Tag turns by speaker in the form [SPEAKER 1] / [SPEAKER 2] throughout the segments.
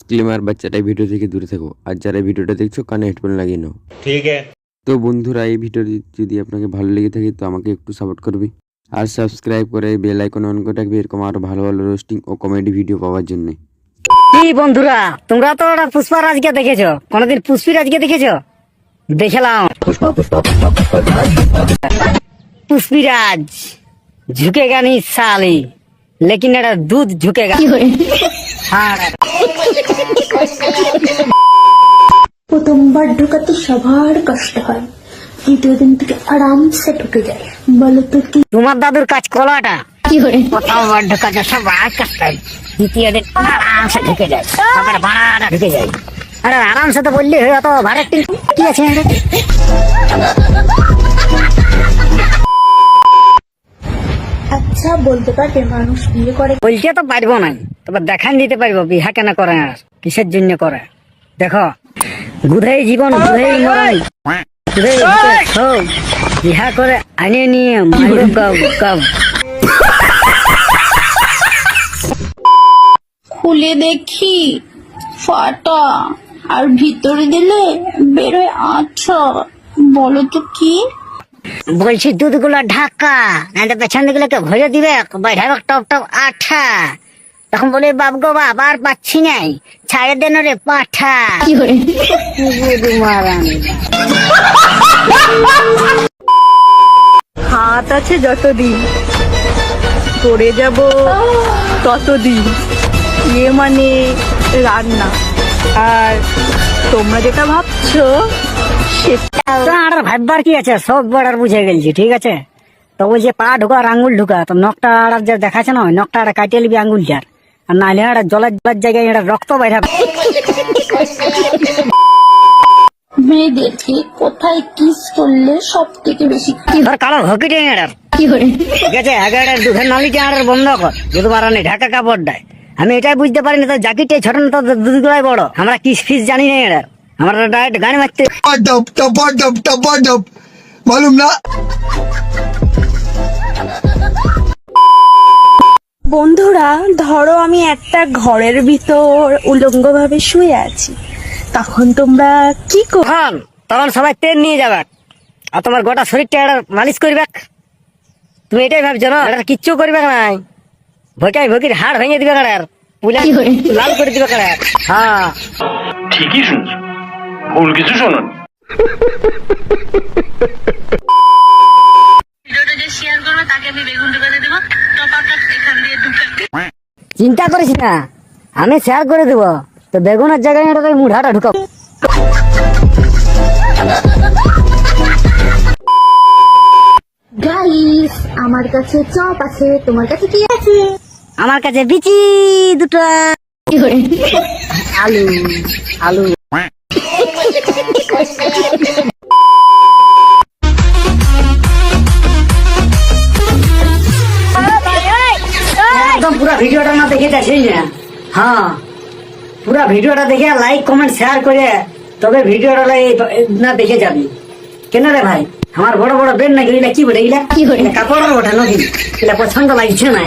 [SPEAKER 1] Disclaimer বাচ্চাটা video থেকে দূরে থাকো, আর যারা ভিডিওটা দেখছো কানে হেডফোন লাগিয়ে নাও।
[SPEAKER 2] ঠিক আছে।
[SPEAKER 1] তো বন্ধুরা, এই ভিডিওটি যদি আপনাকে ভালো লেগে থাকে তো আমাকে একটু সাপোর্ট করবে আর সাবস্ক্রাইব করে বেল আইকন অন করে রাখবে এরকম আরো ভালো ভালো রোস্টিং ও কমেডি ভিডিও পাওয়ার জন্য।
[SPEAKER 3] কি বন্ধুরা, তোমরা তো ওরা পুষ্পারাজকে দেখেছো? কোনদিন পুষ্পিরাজকে দেখেছো? দেখলাম পুষ্পিরাজ ঝুঁকেগা নি সালি, लेकिन এটা দুধ ঝুঁকেগা। হ্যাঁ,
[SPEAKER 4] প্রথমবার ঢোকাতে সবার কষ্ট হয়, দ্বিতীয় দিন থেকে আরামসে ঢুকে যায়। বলো তো কি
[SPEAKER 3] তোমার দাদুর কাজ কলাটা কি করে প্রথমবার ঢোকাতে সবার কষ্ট হয়, দ্বিতীয় দিন আরামসে ঢুকে যায়, আবার ভাড়া ঢুকে যায়। আরে আরামসে তো বললি হয়ে তো ভাড়া কি আছে?
[SPEAKER 4] আচ্ছা বলতে পারবে মানুষ বিয়ে করে?
[SPEAKER 3] বলতে তো পারবো না, তবে দেখান দিতে পারবো বিহা কেন করে আর কিসের জন্য করে। দেখো, গুধেই জীবন গুধেই মরণ, বিহা করে আনে নিয়ে মারব কাউ কাউ।
[SPEAKER 4] খুলে দেখি ফাটা, আর ভিতরে দিলে বেরোয় আচ্ছা। বলো তো কি?
[SPEAKER 3] বলছি দুধগুলো ঢাকা, পেছন দিকে ভরে দিবে, বাইরে টপ টপ আঠা। তখন বলে বাপ গো বাপ আর পাচ্ছি নাই, ছাড়ে দেন রে পাঠা।
[SPEAKER 5] হাত আছে যতদিন, করে যাব ততদিন। ইয়ে মানে রান্না, আর তোমরা যেটা ভাবছো সেটা
[SPEAKER 3] আর ভাববার কি আছে, সব বড়ার বুঝে গেছি। ঠিক আছে, তো ওই যে পা ঢুকা আর আঙ্গুল ঢুকা, তো নখটা আর যে দেখাচ্ছে না, নখটা আর কাটিয়ে নিবি আঙ্গুলটার, আর নাহলে আর জলের জায়গায় এটা রক্ত বাইরে।
[SPEAKER 4] মেয়েদেরকে কোথায় কিস করলে সব থেকে বেশি
[SPEAKER 3] ধর কালো হকিটে এটার
[SPEAKER 4] কি করে?
[SPEAKER 3] ঠিক আছে, আগে এটা দুধের নালিটা আর বন্ধ কর, যদি পারানি ঢাকা কাপড় দেয়। আমি এটাই বুঝতে পারিনি তো জ্যাকেটটাই ছোট না, তো দুধ গুলাই বড়। আমরা কিস ফিস জানি না এটার, আমরা ডাইরেক্ট গাড়ি মারতে
[SPEAKER 6] मालूम ना।
[SPEAKER 5] বন্ধুরা, ধরো আমি একটা ঘরের ভিতর উলঙ্গ ভাবে শুয়ে আছি, তখন তোমরা কি
[SPEAKER 3] তখন তখন সবাই তেল নিয়ে যাবে আর তোমার গোটা শরীরটা এটা মালিশ করবে। তুমি এটাই ভাবছো না, এটা কিচ্ছু করবে নাই, ভোকাই ভোকির হাড় ভেঙে দিবে কাড়ার, লাল করে দিবে কাড়ার। হ্যাঁ
[SPEAKER 2] ঠিকই শুনছো, ভুল কিছু শোনো।
[SPEAKER 3] চিন্তা করিস না, আমি শেয়ার করে দেব। তো বেগুনের জায়গায় এটা মুঠাটা ঢুকাবো।
[SPEAKER 4] গাইস, আমার কাছে চপ আছে, তোমার কাছে কি আছে?
[SPEAKER 3] আমার কাছে বিচি দুটো,
[SPEAKER 4] কি করে?
[SPEAKER 3] আলু আলু। একদম পুরো ভিডিওটা না দেখে যাচ্ছিস না? হ্যাঁ, পুরো ভিডিওটা দেখে লাইক কমেন্ট শেয়ার করে তবে ভিডিওটা না দেখে যাবি। কেন রে ভাই, আমার বড় বড় বেন নাকি এগুলা কি বলে, এগুলা
[SPEAKER 4] কি বলে?
[SPEAKER 3] কাপড়ের ওঠা নাকি, এগুলা পছন্দ লাগছে না।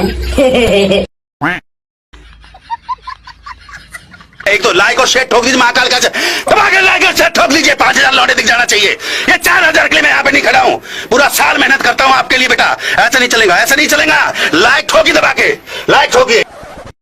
[SPEAKER 6] एक तो लाइक और शेयर ठोक दीजिए महाकाल का धमाके, लाइक और शेयर ठोक लीजिए। 5000 लौटे दिख जाना चाहिए। ये 4000 के लिए मैं यहाँ पे नहीं खड़ा हूँ, पूरा साल मेहनत करता हूँ आपके लिए बेटा। ऐसा नहीं चलेगा, ऐसा नहीं चलेगा। लाइक ठोकी दबा के, लाइक ठोकिए।